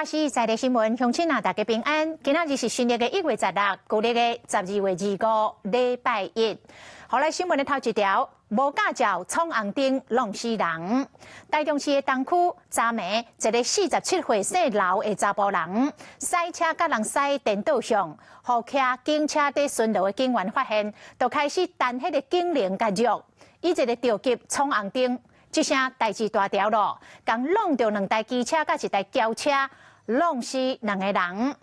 华视在地新闻，乡亲啊，大家平安。今仔日是新历的1月16，旧历的12月25，礼拜一。后来新闻的头一条，无驾照闯红灯弄死人。台中市的东区昨暝，一个47岁姓刘的查甫人，赛车甲人驶颠倒上，互骑警车在巡逻的警员发现，就开始弹迄个警铃甲喐，以一个着急闯红灯。 这声代志大条咯，共弄到2台机车甲1台轿车，弄死2个人。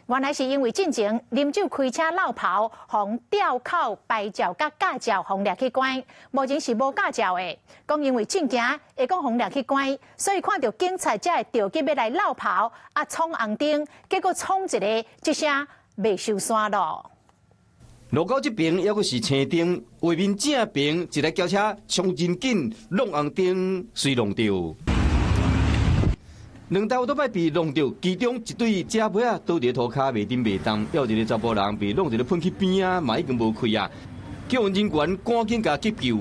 原来是因为进前啉酒开车漏跑，互吊扣、牌照甲驾照互掠去关。目前是无驾照的，讲因为证件会讲互掠去关，所以看到警察才会着急要来漏跑，闯红灯，结果闯一个，这声未收线咯。 路口这边还阁是青灯，画面正边一台轿车冲真紧，弄红灯随弄掉。2台奥多摆被弄掉，其中一对车尾啊倒伫涂骹袂顶袂动，还有一个查甫人被弄一个喷去边啊，嘛已经无开啊。救援人员赶紧甲急救。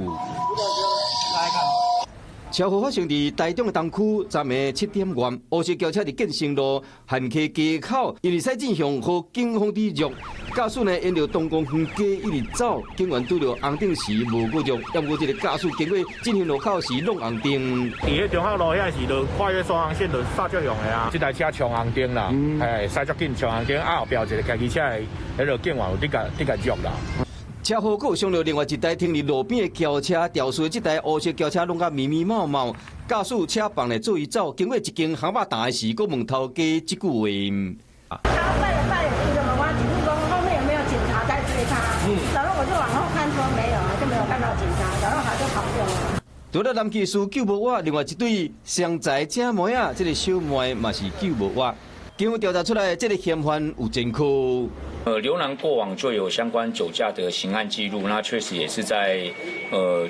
车祸发生伫台中的东区，昨暝7点半，乌色轿车伫建成路汉溪街口，因为驶正向和警方伫入，驾驶呢沿着东光园街一直走，警员拄着红灯时无过入，要无这个驾驶经过进行路口是弄红灯。伫迄中孝路遐是着跨越双黄线，着刹车用的啊，这台车冲红灯啦，驶足紧冲红灯，后壁一个骑机车的迄个警员有伫甲入啦。 车祸还有伤到另外一台停伫路边的轿车，肇事这台乌色轿车弄甲密密冒冒，驾驶车放来做伊走，经过一间巷仔大时，佫问头家这句话。他带眼镜怎么挖？警察说后面有没有警察在追他？然后我就往后看，说没有，就没有看到警察，然后他就跑掉了。除了男技师救无活，另外一对双仔正妹啊，这个小妹嘛是救无活。经过调查出来，这个嫌犯有前科。 刘男过往就有相关酒驾的刑案记录，那确实也是在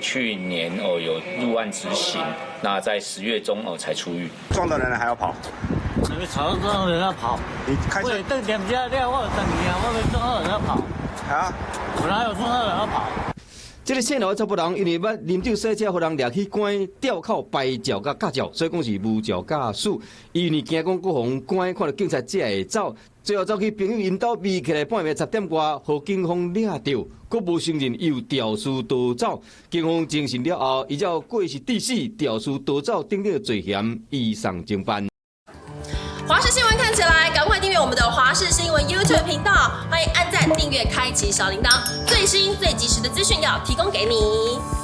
去年有入案执行，那在10月中才出狱。撞到人还要跑？你吵撞人要跑？你开车？我等点家了，我等你啊，我撞到人要跑。啊？我哪有撞到人要跑？ 这个姓刘的查甫人，因为捌啉酒赛车，互人掠去关，吊扣牌照甲驾照，所以讲是无照驾驶。因为惊讲佫互关，看到警察才会走，最后走去朋友因兜眯起来，半夜10点外，互警方掠到，佫无承认又肇事逃走。警方侦讯了后，依照过失致死、肇事逃走等等罪嫌，移送侦办。华视新闻看起来，赶快订阅我们的华视新闻 YouTube 频道，欢迎按赞、订阅、开启小铃铛，最新最及时的资讯要提供给你。